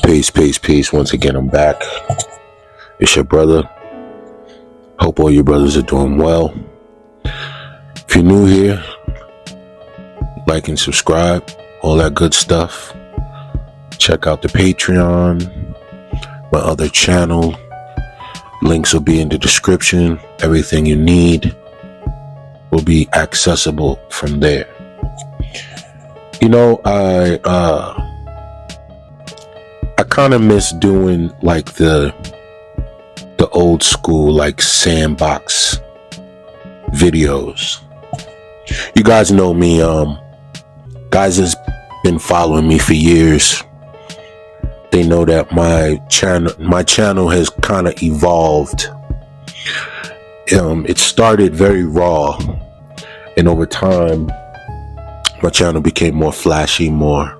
Peace. Once again, I'm back. It's your brother. Hope all your brothers are doing well. If you're new here, like and subscribe, all that good stuff. Check out the Patreon, my other channel. Links will be in the description. Everything you need will be accessible from there. You know, I kind of miss doing like the old school like sandbox videos. You guys know me. Guys has been following me for years. They know that my channel has kind of evolved. It started very raw, and over time my channel became more flashy, more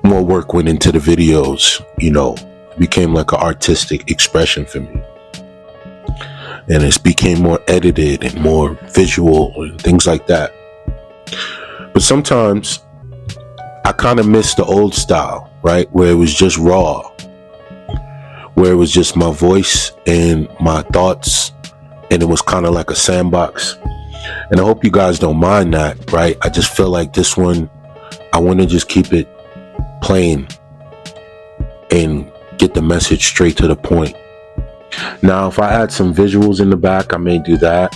work went into the videos. You know, it became like an artistic expression for me, and it became more edited and more visual and things like that. But sometimes I kind of miss the old style, right, where it was just raw, where it was just my voice and my thoughts, and it was kind of like a sandbox. And I hope you guys don't mind that, right? I just feel like this one, I want to just keep it plain and get the message straight to the point. Now, if I add some visuals in the back, I may do that,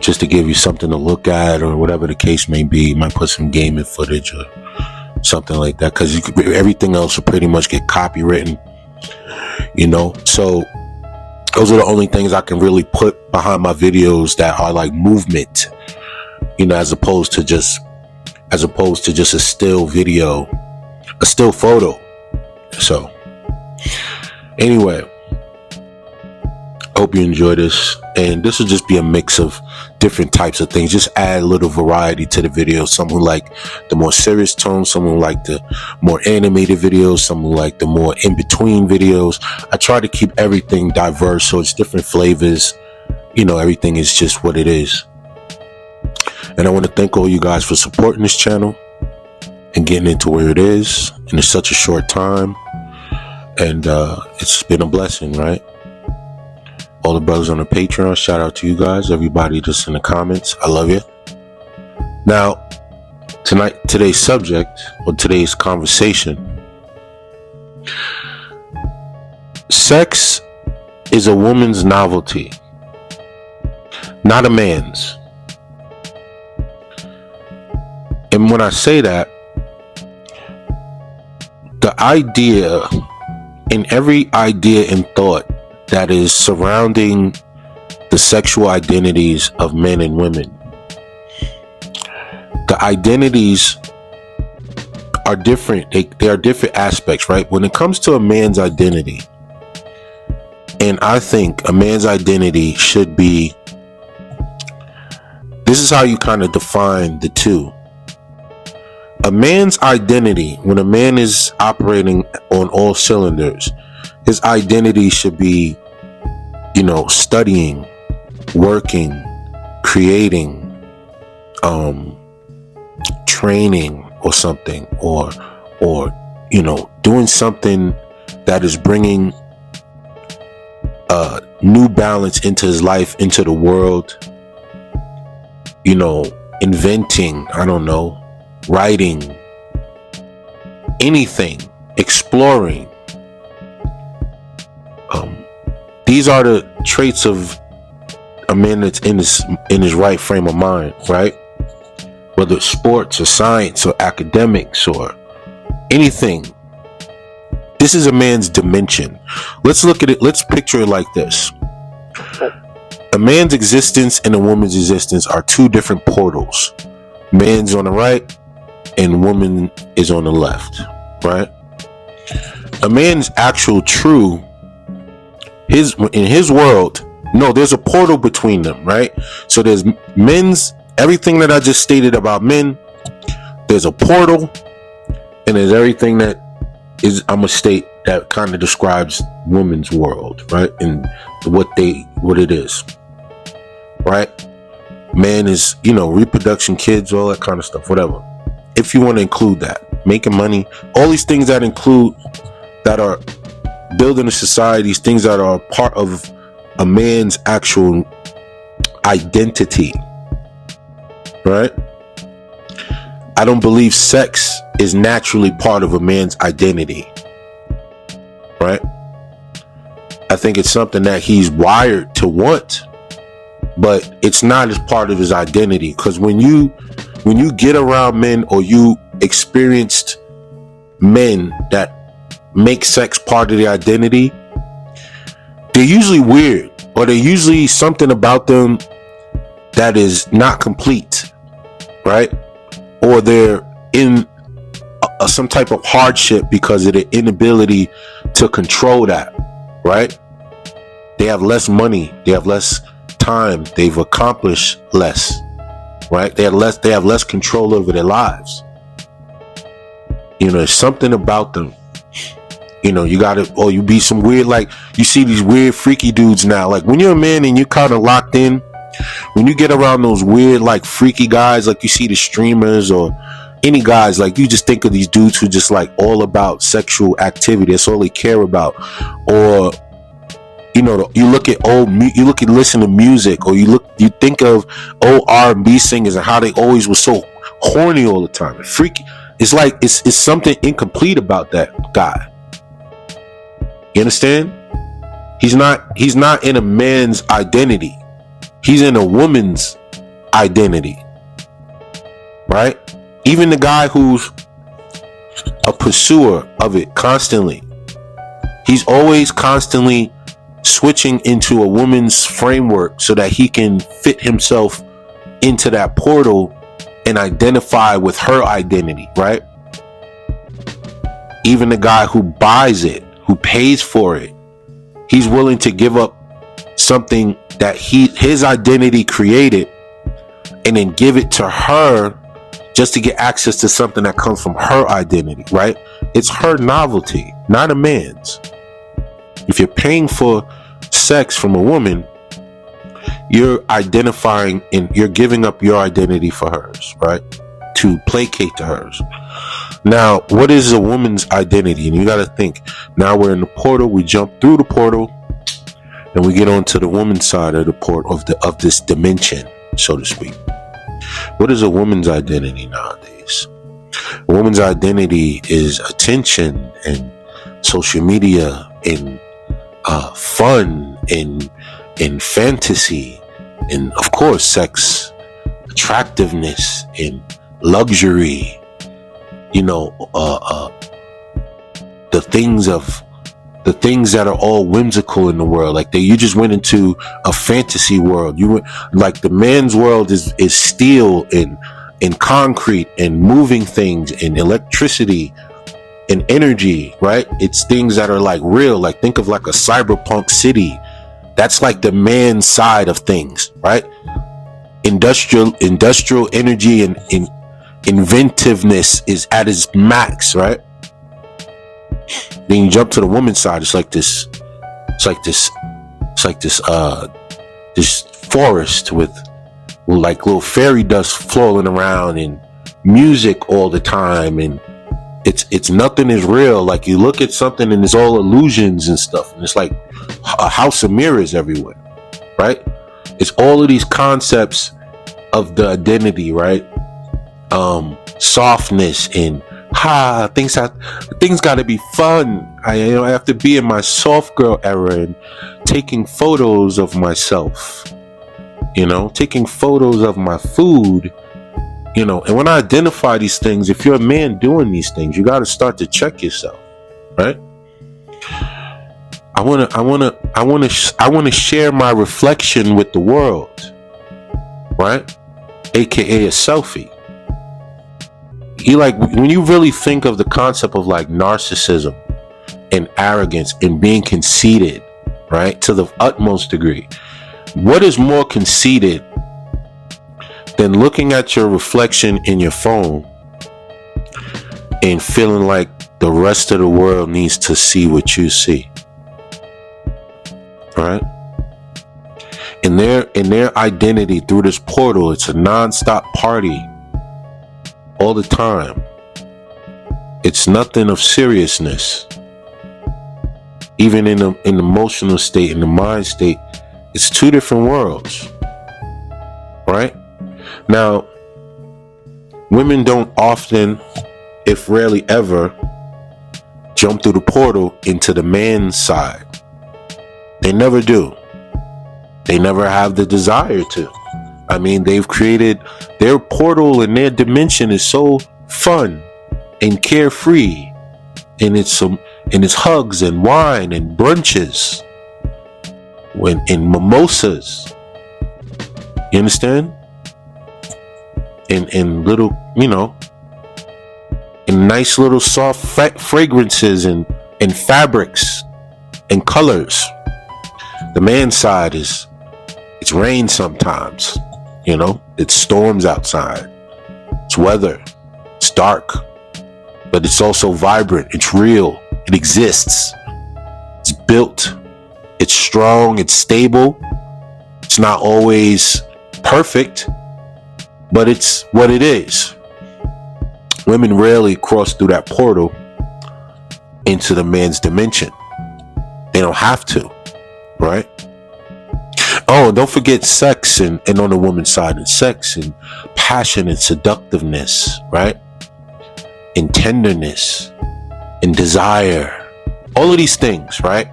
just to give you something to look at or whatever the case may be. Might put some gaming footage or something like that, because everything else will pretty much get copywritten, you know. So those are the only things I can really put behind my videos that are like movement, you know, as opposed to just a still video, a still photo. So anyway, hope you enjoy this, and this will just be a mix of different types of things. Just add a little variety to the video. Someone like the more serious tone, someone like the more animated videos, someone like the more in-between videos. I try to keep everything diverse, so it's different flavors. You know, everything is just what it is. And I want to thank all you guys for supporting this channel and getting into where it is in such a short time. And it's been a blessing, right? All the brothers on the Patreon, shout out to you guys. Everybody just in the comments, I love you. Now, today's subject, or today's conversation: sex is a woman's novelty, not a man's. And when I say that, the idea, in every idea and thought that is surrounding the sexual identities of men and women, the identities are different. They are different aspects, right? When it comes to a man's identity, and I think a man's identity should be, this is how you kind of define the two. A man's identity, when a man is operating on all cylinders, his identity should be, you know, studying, working, creating, training or something, or you know, doing something that is bringing new balance into his life, into the world. You know, inventing, I don't know, writing, anything, exploring. These are the traits of a man that's in his right frame of mind, right? Whether it's sports or science or academics or anything, this is a man's dimension. Let's look at it. Let's picture it like this: a man's existence and a woman's existence are two different portals. Man's on the right and woman is on the left, right? A man's actual true, in his world, no, there's a portal between them, right? So there's men's, everything that I just stated about men, there's a portal, and there's everything that is, I'm gonna state, that kind of describes women's world, right? And what it is, right? Man is, you know, reproduction, kids, all that kind of stuff, whatever. If you want to include that, making money, all these things that include, that are building a society, these things that are part of a man's actual identity, right? I don't believe sex is naturally part of a man's identity, right? I think it's something that he's wired to want, but it's not as part of his identity. Because when you get around men, or you experienced men that make sex part of their identity, they're usually weird, or they're usually something about them that is not complete, right? Or they're in some type of hardship because of their inability to control that, right? They have less money, they have less time, they've accomplished less, right? They have less control over their lives. You know, there's something about them. You know, you gotta, or you be some weird, like, you see these weird freaky dudes now. Like, when you're a man and you're kind of locked in, when you get around those weird, like, freaky guys, like you see the streamers or any guys, like, you just think of these dudes who just like all about sexual activity. That's all they care about. Or, you know, you listen to music, or you think of old R&B singers and how they always were so horny all the time and freaky. It's like it's something incomplete about that guy. You understand? He's not in a man's identity. He's in a woman's identity, right? Even the guy who's a pursuer of it constantly, he's always constantly switching into a woman's framework so that he can fit himself into that portal and identify with her identity, right? Even the guy who buys it, who pays for it, he's willing to give up something that his identity created and then give it to her just to get access to something that comes from her identity, right? It's her novelty, not a man's. If you're paying for sex from a woman, you're identifying and you're giving up your identity for hers, right? To placate to hers. Now, what is a woman's identity? And you got to think, now we're in the portal, we jump through the portal, and we get onto the woman's side of the portal of this dimension, so to speak. What is a woman's identity nowadays? A woman's identity is attention and social media and fun and fantasy, and of course sex, attractiveness and luxury. You know, the things that are all whimsical in the world. Like you just went into a fantasy world. You went, like, the man's world is steel and concrete and moving things and electricity and energy, right? It's things that are like real. Like, think of like a cyberpunk city. That's like the man's side of things, right? Industrial energy and inventiveness is at its max, right? Then you jump to the woman's side. It's like this forest with like little fairy dust flowing around and music all the time, and it's nothing is real. Like, you look at something and it's all illusions and stuff, and it's like a house of mirrors everywhere, right? It's all of these concepts of the identity, right? Softness and things got to be fun. I have to be in my soft girl era and taking photos of myself, taking photos of my food, and when I identify these things, if you're a man doing these things, you got to start to check yourself, right? I want to share my reflection with the world, right? AKA a selfie. When you really think of the concept of like narcissism and arrogance and being conceited, right, to the utmost degree, what is more conceited than looking at your reflection in your phone and feeling like the rest of the world needs to see what you see, right? In their identity through this portal, it's a non-stop party all the time. It's nothing of seriousness. Even in the emotional state, in the mind state, it's two different worlds, right? Now, women don't often, if rarely ever, jump through the portal into the man's side. They never do. They never have the desire to. I mean, they've created their portal, and their dimension is so fun and carefree, and it's hugs and wine and brunches, and mimosas. You understand? And little, and nice little soft fragrances and fabrics and colors. The man's side it's rain sometimes, it storms outside, it's weather, it's dark, but it's also vibrant, it's real, it exists, it's built, it's strong, it's stable, it's not always perfect, but it's what it is. Women rarely cross through that portal into the man's dimension. They don't have to, right? Oh, and don't forget sex and on the woman's side, and sex and passion and seductiveness, right? And tenderness and desire. All of these things, right?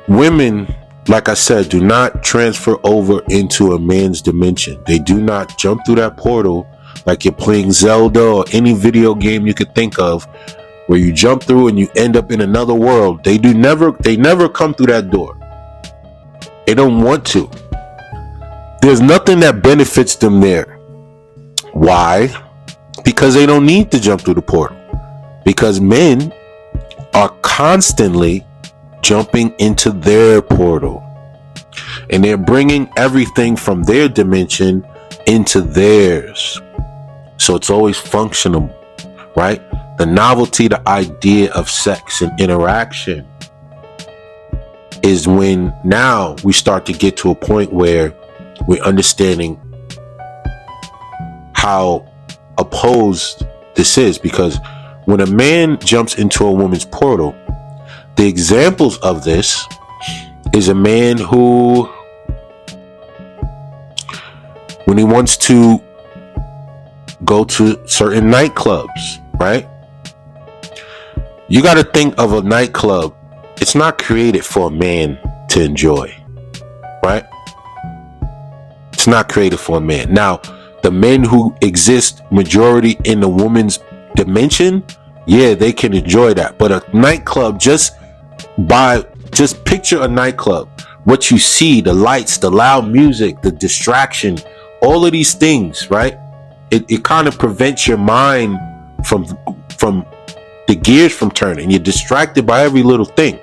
Women, like I said, do not transfer over into a man's dimension. They do not jump through that portal like you're playing Zelda or any video game you could think of, where you jump through and you end up in another world. They never come through that door. They don't want to. There's nothing that benefits them there. Why? Because they don't need to jump through the portal. Because men are constantly jumping into their portal, and they're bringing everything from their dimension into theirs. So it's always functional, right? The novelty, the idea of sex and interaction is when now we start to get to a point where we're understanding how opposed this is. Because when a man jumps into a woman's portal, the examples of this is a man who, when he wants to go to certain nightclubs, right? You got to think of a nightclub. It's not created for a man to enjoy, right? It's not created for a man. Now, the men who exist majority in the woman's dimension, yeah, they can enjoy that. But a nightclub, just picture a nightclub. What you see, the lights, the loud music, the distraction, all of these things, right? It kind of prevents your mind from the gears from turning. You're distracted by every little thing.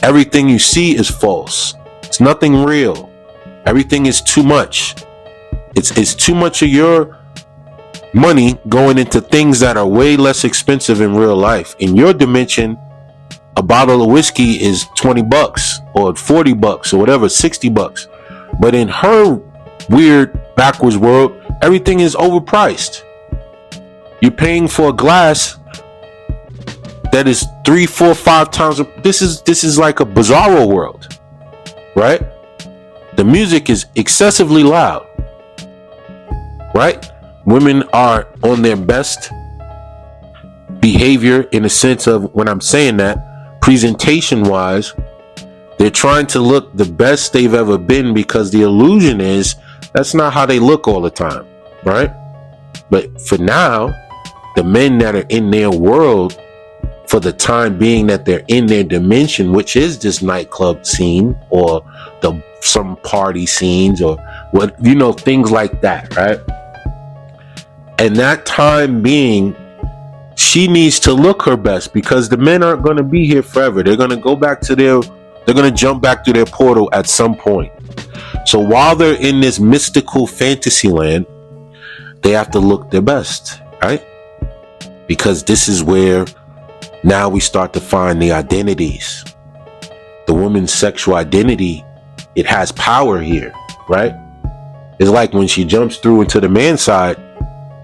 Everything you see is false. It's nothing real. Everything is too much. It's too much of your money going into things that are way less expensive in real life. In your dimension, a bottle of whiskey is $20 or $40 or whatever, $60. But in her weird backwards world, everything is overpriced. You're paying for a glass that is 3, 4, 5 times. This is like a bizarro world, right? The music is excessively loud, right? Women are on their best behavior in the sense of, when I'm saying that, presentation wise, they're trying to look the best they've ever been, because the illusion is that's not how they look all the time, right? But for now, the men that are in their world, for the time being that they're in their dimension, which is this nightclub scene or some party scenes or what, things like that, right? And that time being, she needs to look her best, because the men aren't going to be here forever. They're going to go back to they're going to jump back to their portal at some point. So while they're in this mystical fantasy land, they have to look their best, right? Because this is where now we start to find the identities. The woman's sexual identity, it has power here, right? It's like when she jumps through into the man's side,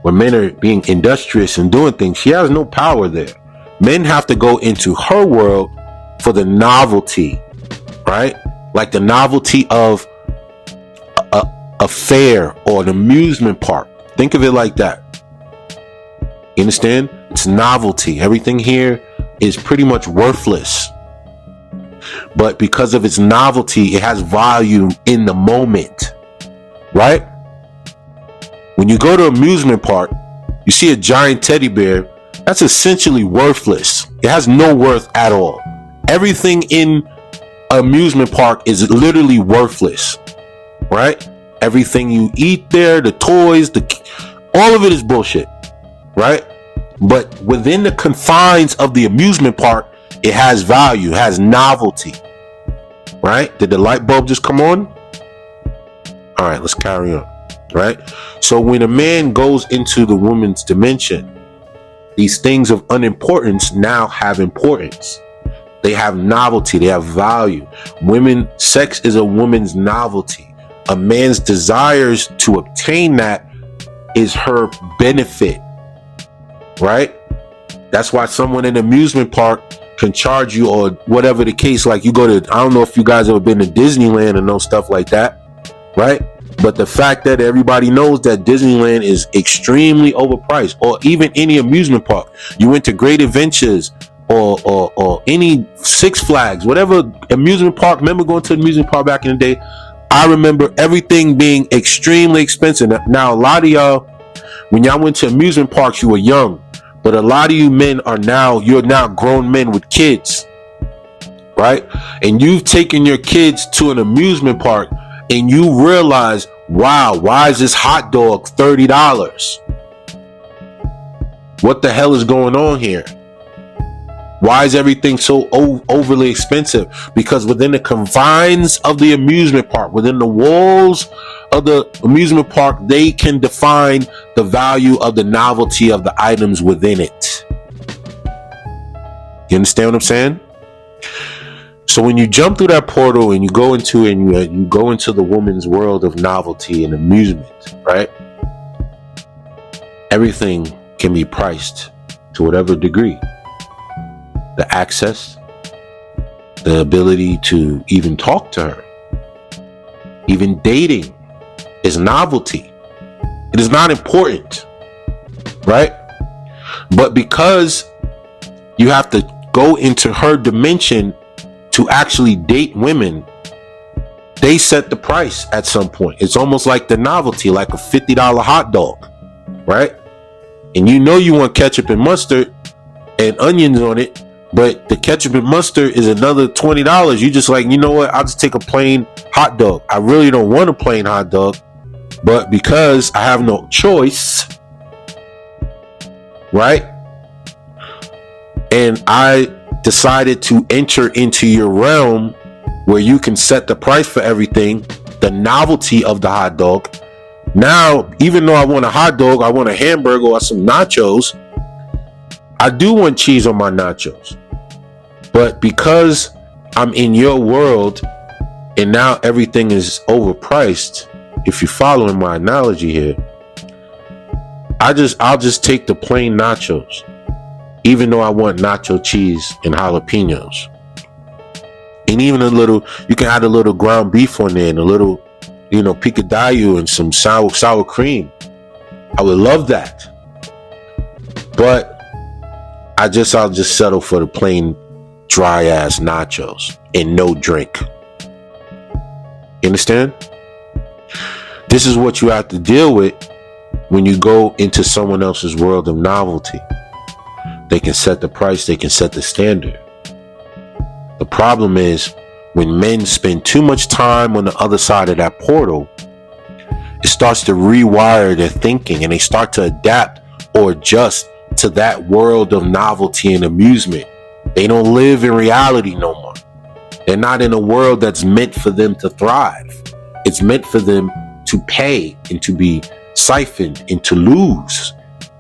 when men are being industrious and doing things, she has no power there. Men have to go into her world for the novelty, right? Like the novelty of a fair or an amusement park. Think of it like that. You understand? It's novelty. Everything here is pretty much worthless. But because of its novelty, it has value in the moment, right? When you go to an amusement park, you see a giant teddy bear, that's essentially worthless. It has no worth at all. Everything in an amusement park is literally worthless, right? Everything you eat there, the toys, all of it is bullshit, right? But within the confines of the amusement park, it has value, it has novelty, right? Did the light bulb just come on? All right, let's carry on, right? So when a man goes into the woman's dimension, these things of unimportance now have importance. They have novelty, they have value. Sex is a woman's novelty. A man's desires to obtain that is her benefit, right? That's why someone in an amusement park can charge you, or whatever the case. Like you go to, I don't know if you guys ever been to Disneyland and know stuff like that, right? But the fact that everybody knows that Disneyland is extremely overpriced, or even any amusement park, you went to Great Adventures or any Six Flags, whatever amusement park. Remember going to an amusement park back in the day? I remember everything being extremely expensive. Now, a lot of y'all, when y'all went to amusement parks, you were young. But a lot of you men you're now grown men with kids, right? And you've taken your kids to an amusement park and you realize, wow, why is this hot dog $30? What the hell is going on here? Why is everything so overly expensive? Because within the confines of the amusement park, within the walls of the amusement park, they can define the value of the novelty of the items within it. You understand what I'm saying? So when you jump through that portal and you go into the woman's world of novelty and amusement, right? Everything can be priced to whatever degree. The access, the ability to even talk to her, even dating is novelty. It is not important, right? But because you have to go into her dimension to actually date women, they set the price at some point. It's almost like the novelty, like a $50 hot dog, right? And you know you want ketchup and mustard and onions on it, but the ketchup and mustard is another $20. You just like, you know what? I'll just take a plain hot dog. I really don't want a plain hot dog, but because I have no choice, right? And I decided to enter into your realm where you can set the price for everything, the novelty of the hot dog. Now, even though I want a hot dog, I want a hamburger or some nachos. I do want cheese on my nachos. But because I'm in your world and now everything is overpriced, if you're following my analogy here, I'll just take the plain nachos, even though I want nacho cheese and jalapenos. And even you can add a little ground beef on there and a little, picadillo and some sour cream. I would love that. But I'll just settle for the plain dry ass nachos and no drink. You understand? This is what you have to deal with when you go into someone else's world of novelty. They can set the price, they can set the standard. The problem is when men spend too much time on the other side of that portal, it starts to rewire their thinking and they start to adapt or adjust to that world of novelty and amusement. They don't live in reality no more. They're not in a world that's meant for them to thrive. It's meant for them to pay and to be siphoned and to lose.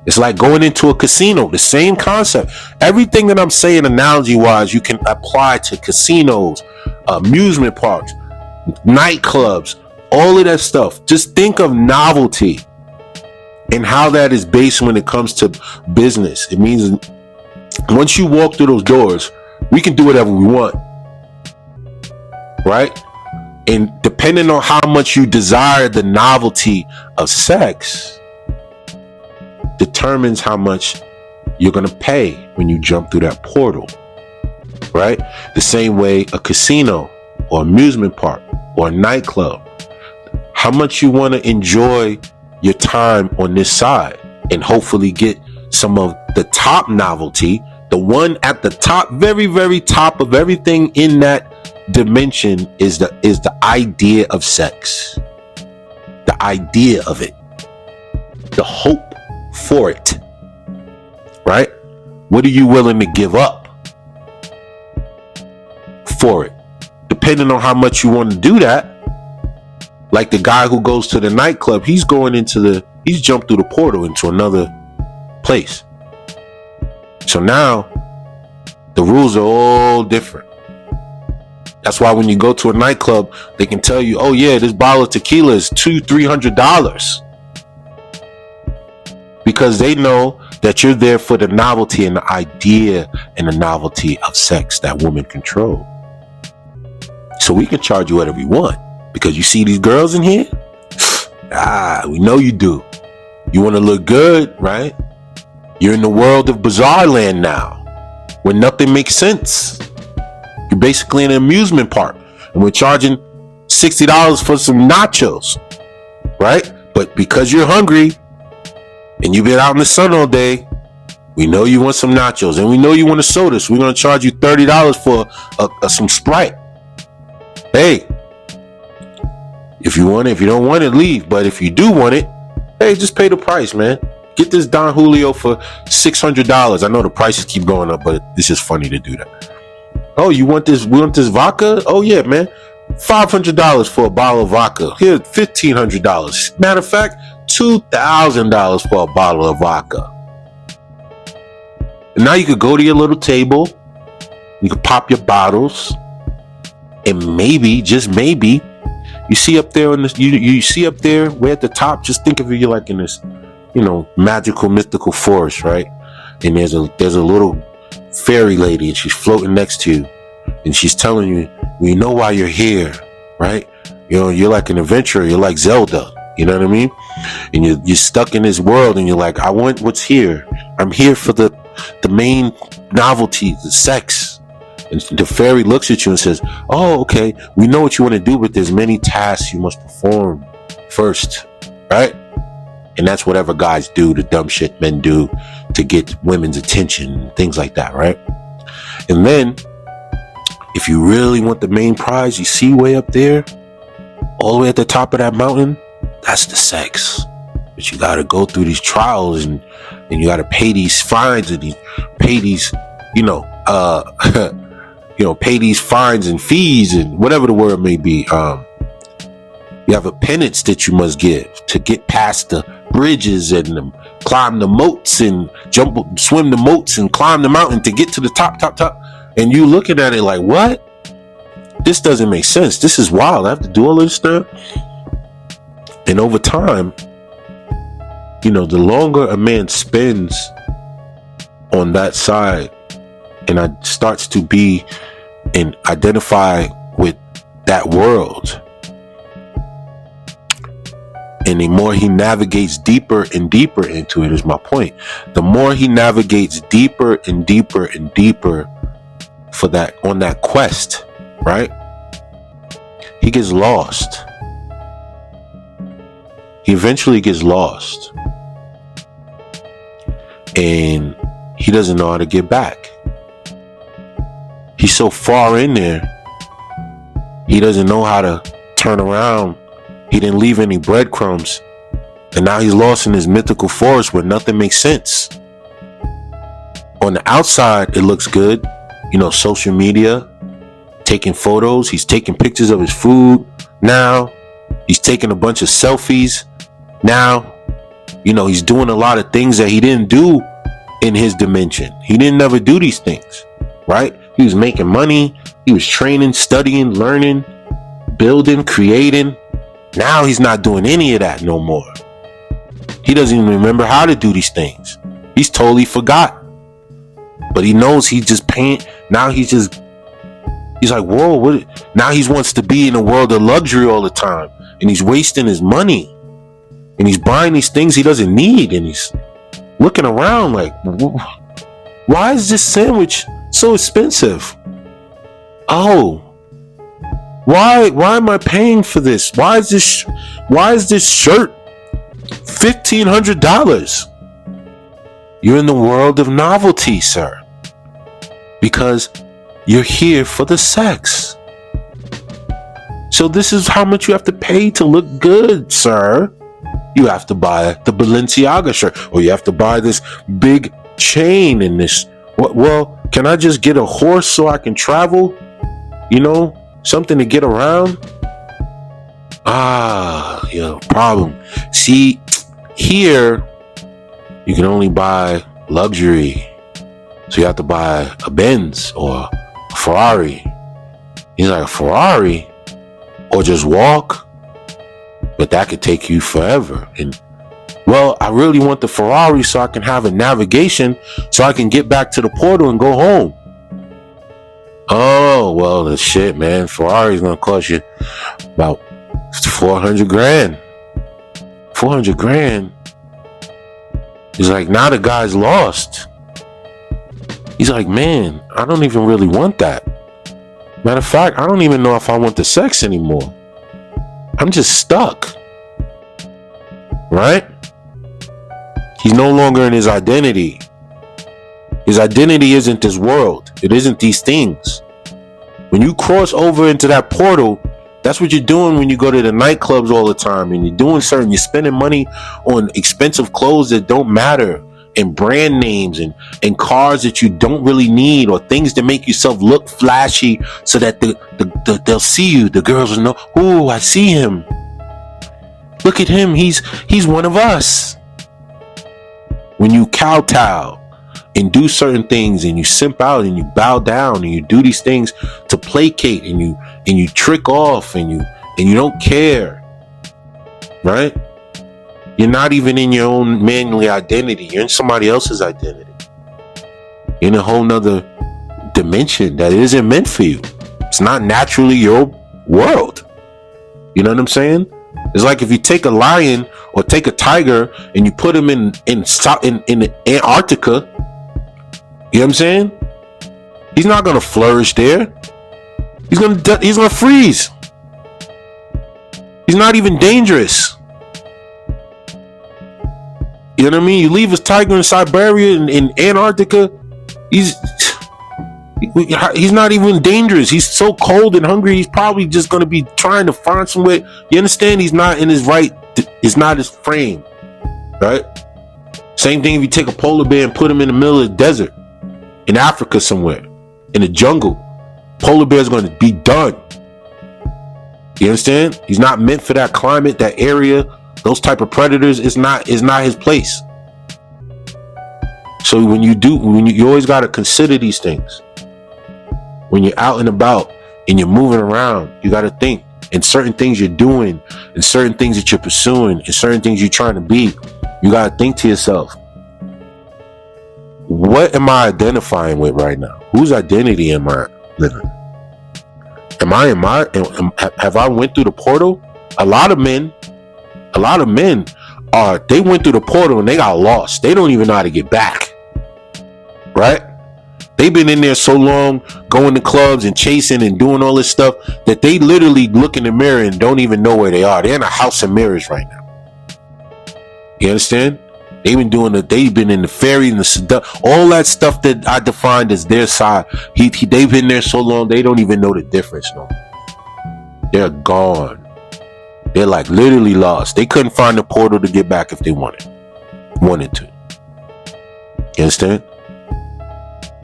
It's like going into a casino, the same concept. Everything that I'm saying analogy wise, you can apply to casinos, amusement parks, nightclubs, all of that stuff. Just think of novelty and how that is based when it comes to business. It means once you walk through those doors, we can do whatever we want, right? And depending on how much you desire the novelty of sex determines how much you're going to pay when you jump through that portal, right? The same way a casino or amusement park or a nightclub, how much you want to enjoy your time on this side and hopefully get some of the top novelty, the one at the top, very, very top of everything in that dimension is the idea of sex, the idea of it, the hope for it, right? What are you willing to give up for it? Depending on how much you want to do that. Like the guy who goes to the nightclub, he's jumped through the portal into another place. So now the rules are all different. That's why when you go to a nightclub, they can tell you, oh yeah, this bottle of tequila is $200-$300. Because they know that you're there for the novelty and the idea and the novelty of sex that women control. So we can charge you whatever we want. Because you see these girls in here? We know you do. You want to look good, right? You're in the world of bizarre land now, where nothing makes sense. You're basically in an amusement park, and we're charging $60 for some nachos, right? But because you're hungry, and you've been out in the sun all day, we know you want some nachos, and we know you want a soda, so we're going to charge you $30 for some Sprite. Hey, if you want it, if you don't want it, leave. But if you do want it, hey, just pay the price, man. Get this Don Julio for $600. I know the prices keep going up, but it's just funny to do that. Oh, you want this? We want this vodka? Oh yeah, man. $500 for a bottle of vodka. Here, $1,500. Matter of fact, $2,000 for a bottle of vodka. And now you could go to your little table. You could pop your bottles, and maybe, just maybe, you see up there on this, you see up there way at the top, just think of it, you're like in this, magical, mystical forest, right? And there's a little fairy lady, and she's floating next to you, and she's telling you, we know why you're here, right? You're like an adventurer, you're like Zelda, you know what I mean? And you're stuck in this world, and you're like, I want what's here. I'm here for the main novelty, the sex. And the fairy looks at you and says, oh, okay, we know what you want to do, but there's many tasks you must perform first, right? And that's whatever guys do, the dumb shit men do to get women's attention, things like that, right? And then, if you really want the main prize, you see way up there, all the way at the top of that mountain, that's the sex. But you got to go through these trials, and you got to pay these fines, and pay these, pay these fines and fees and whatever the word may be. You have a penance that you must give to get past the bridges and climb the moats and swim the moats and climb the mountain to get to the top. And you looking at it like, what? This doesn't make sense. This is wild. I have to do all this stuff. And over time, the longer a man spends on that side and starts to be and identify with that world, and the more he navigates deeper and deeper into it, is my point. The more he navigates deeper and deeper and deeper on that quest, right? He gets lost. He eventually gets lost. And he doesn't know how to get back. He's so far in there, he doesn't know how to turn around. He didn't leave any breadcrumbs. And now he's lost in this mythical forest where nothing makes sense. On the outside, it looks good. Social media, taking photos. He's taking pictures of his food now. He's taking a bunch of selfies now. He's doing a lot of things that he didn't do in his dimension. He didn't never do these things, right? He was making money. He was training, studying, learning, building, creating. Now he's not doing any of that no more. He doesn't even remember how to do these things. He's totally forgot. But he knows he's just paying. Now he's like, whoa, what? Now he wants to be in a world of luxury all the time. And he's wasting his money. And he's buying these things he doesn't need. And he's looking around like, why is this sandwich so expensive? Oh, why am I paying for this? Why is this shirt $1,500? You're in the world of novelty, sir. Because you're here for the sex. So this is how much you have to pay to look good, sir. You have to buy the Balenciaga shirt, or you have to buy this big chain and this. Well, can I just get a horse so I can travel? You know, something to get around. Problem. See, here you can only buy luxury, so you have to buy a Benz or a Ferrari. He's like, a Ferrari, or just walk, but that could take you forever. And well, I really want the Ferrari so I can have a navigation, so I can get back to the portal and go home. Oh, well, the shit, man. Ferrari's gonna cost you about 400 grand. 400 grand. He's like, now the guy's lost. He's like, man, I don't even really want that. Matter of fact, I don't even know if I want the sex anymore. I'm just stuck. Right? He's no longer in his identity. His identity isn't this world. It isn't these things. When you cross over into that portal, that's what you're doing when you go to the nightclubs all the time, and you're spending money on expensive clothes that don't matter, and brand names and cars that you don't really need, or things that make yourself look flashy so that they'll see you. The girls will know, oh, I see him. Look at him. He's one of us. When you kowtow and do certain things, and you simp out and you bow down and you do these things to placate, and you trick off, and you don't care, right? You're not even in your own manly identity. You're in somebody else's identity. You're in a whole nother dimension that isn't meant for you. It's not naturally your world. You know what I'm saying? It's like if you take a lion or take a tiger and you put him in Antarctica. You know what I'm saying? He's not gonna flourish there. He's gonna freeze. He's not even dangerous. You know what I mean? You leave a tiger in Siberia, in Antarctica, he's not even dangerous. He's so cold and hungry, he's probably just going to be trying to find somewhere. You understand? He's not in his right, it's not his frame, right? Same thing if you take a polar bear and put him in the middle of the desert, in Africa somewhere, in the jungle. Polar bear is going to be done. You understand? He's not meant for that climate, that area. Those type of predators is not his place. So when you always got to consider these things. When you're out and about and you're moving around, you got to think, and certain things you're doing, and certain things that you're pursuing, and certain things you're trying to be, you got to think to yourself, what am I identifying with right now? Whose identity am I living? Have I went through the portal? A lot of men they went through the portal and they got lost. They don't even know how to get back. Right? They've been in there so long, going to clubs and chasing and doing all this stuff, that they literally look in the mirror and don't even know where they are. They're in a house of mirrors right now. You understand? They've been in the fairy and all that stuff that I defined as their side. They've been there so long, they don't even know the difference no more. They're gone. They're like literally lost. They couldn't find the portal to get back if they wanted to. You understand?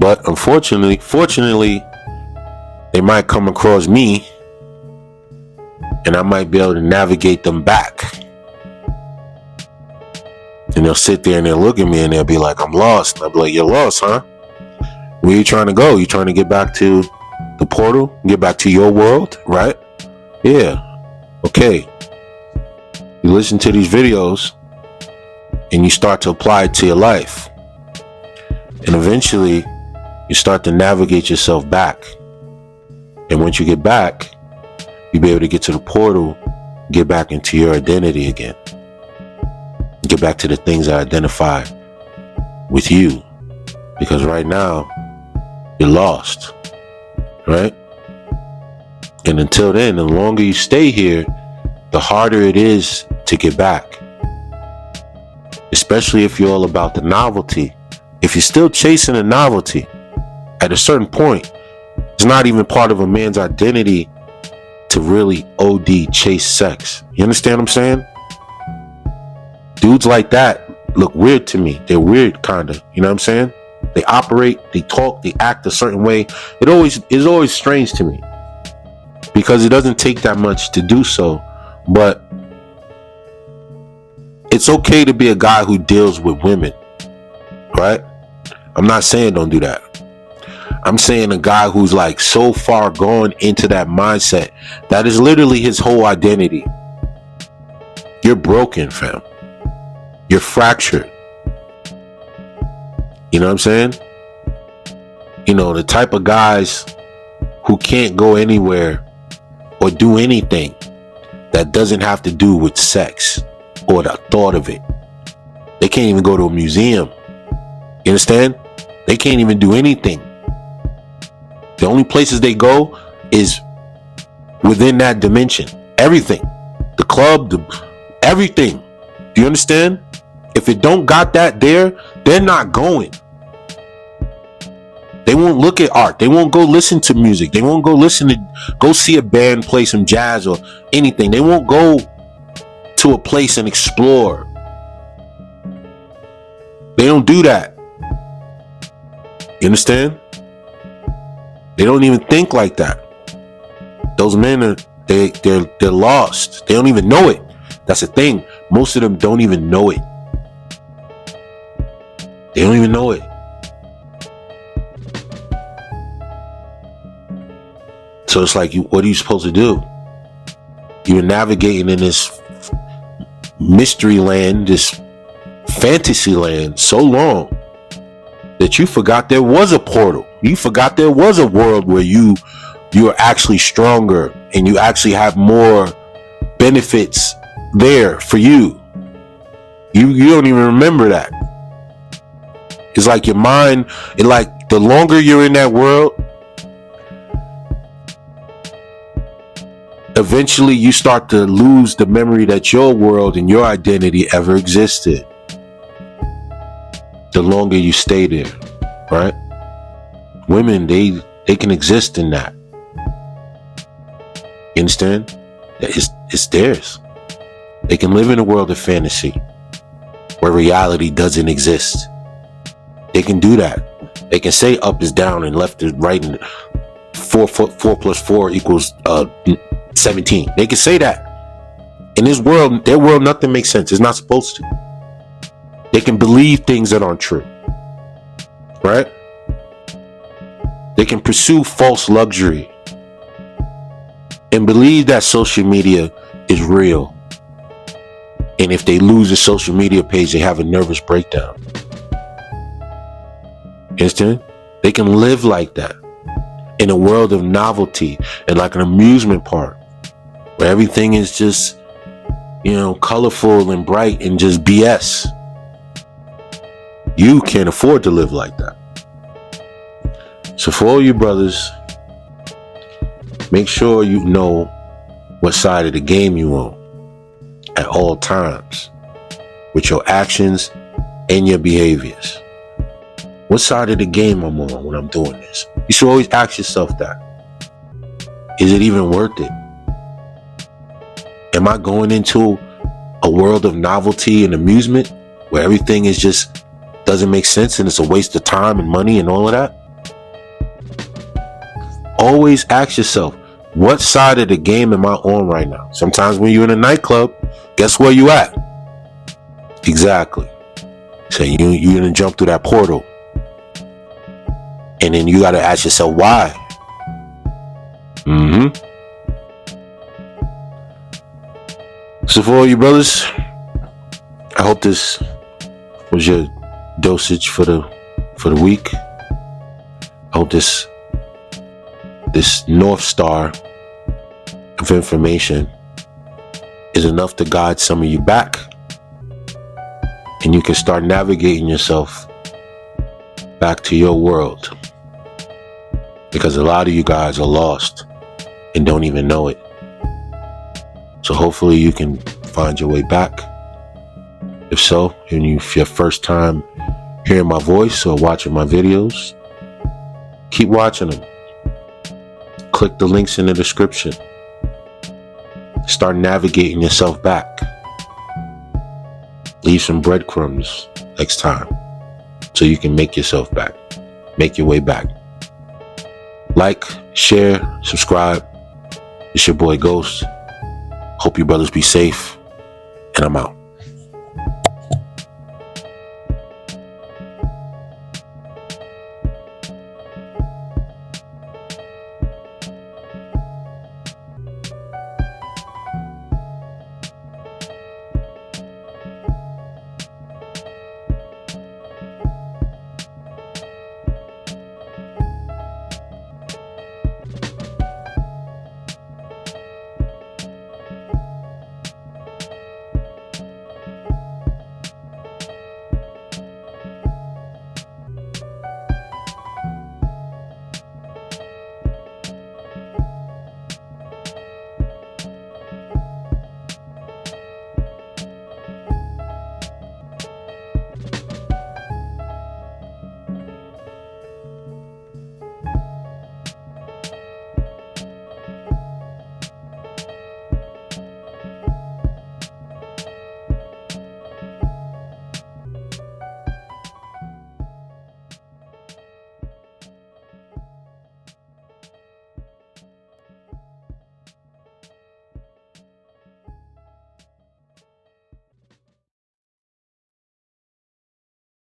But fortunately, they might come across me, and I might be able to navigate them back. And they'll sit there and they'll look at me and they'll be like, I'm lost. And I'll be like, you're lost, huh? Where you trying to go? You trying to get back to the portal? Get back to your world, right? Yeah. Okay. You listen to these videos and you start to apply it to your life. And eventually you start to navigate yourself back. And once you get back, you'll be able to get to the portal, get back into your identity again. Get back to the things that identify with you. Because right now, you're lost. Right? And until then, the longer you stay here, the harder it is to get back. Especially if you're all about the novelty. If you're still chasing a novelty, at a certain point, it's not even part of a man's identity to really OD chase sex. You understand what I'm saying? Dudes like that look weird to me. They're weird, kinda. You know what I'm saying? They operate, they talk, they act a certain way. It's always strange to me. Because it doesn't take that much to do so. But it's okay to be a guy who deals with women. Right? I'm not saying don't do that. I'm saying a guy who's like so far gone into that mindset that is literally his whole identity. You're broken, fam. You're fractured. You know what I'm saying? You know, the type of guys who can't go anywhere or do anything that doesn't have to do with sex or the thought of it. They can't even go to a museum. You understand? They can't even do anything. The only places they go is within that dimension. Everything. The club, everything. Do you understand? If it don't got that there, they're not going. They won't look at art. They won't go listen to music. They won't go see a band play some jazz or anything. They won't go to a place and explore. They don't do that. You understand? They don't even think like that. Those men they're lost. They don't even know it. That's the thing. Most of them don't even know it. They don't even know it. So it's like, what are you supposed to do? You're navigating in this mystery land, this fantasy land so long that you forgot there was a portal. You forgot there was a world where you are actually stronger and you actually have more benefits there for you. You don't even remember that. It's like your mind, the longer you're in that world, eventually you start to lose the memory that your world and your identity ever existed. The longer you stay there, right? Women, they can exist in that. You understand? It's theirs. They can live in a world of fantasy where reality doesn't exist. They can do that. They can say up is down and left is right, and 4 plus 4 equals 17. They can say that. In this world, their world, nothing makes sense. It's not supposed to. They can believe things that aren't true. Right? They can pursue false luxury and believe that social media is real. And if they lose a social media page, they have a nervous breakdown. You understand? They can live like that in a world of novelty and like an amusement park where everything is just, colorful and bright and just BS. You can't afford to live like that. So for all you brothers, make sure you know what side of the game you on at all times with your actions and your behaviors. What side of the game I'm on when I'm doing this? You should always ask yourself that. Is it even worth it? Am I going into a world of novelty and amusement where everything is just doesn't make sense and it's a waste of time and money and all of that? Always ask yourself, what side of the game am I on right now? Sometimes when you're in a nightclub, guess where you at? Exactly. So you're gonna jump through that portal. And then you gotta ask yourself why. So for all you brothers, I hope this was your dosage for the week. I hope this North Star of information is enough to guide some of you back, and you can start navigating yourself back to your world, because a lot of you guys are lost and don't even know it. So hopefully you can find your way back. If so, and if your first time hearing my voice or watching my videos, keep watching them. Click the links in the description. Start navigating yourself back. Leave some breadcrumbs next time so you can make yourself back. Make your way back. Like, share, subscribe. It's your boy Ghost. Hope you brothers be safe, and I'm out.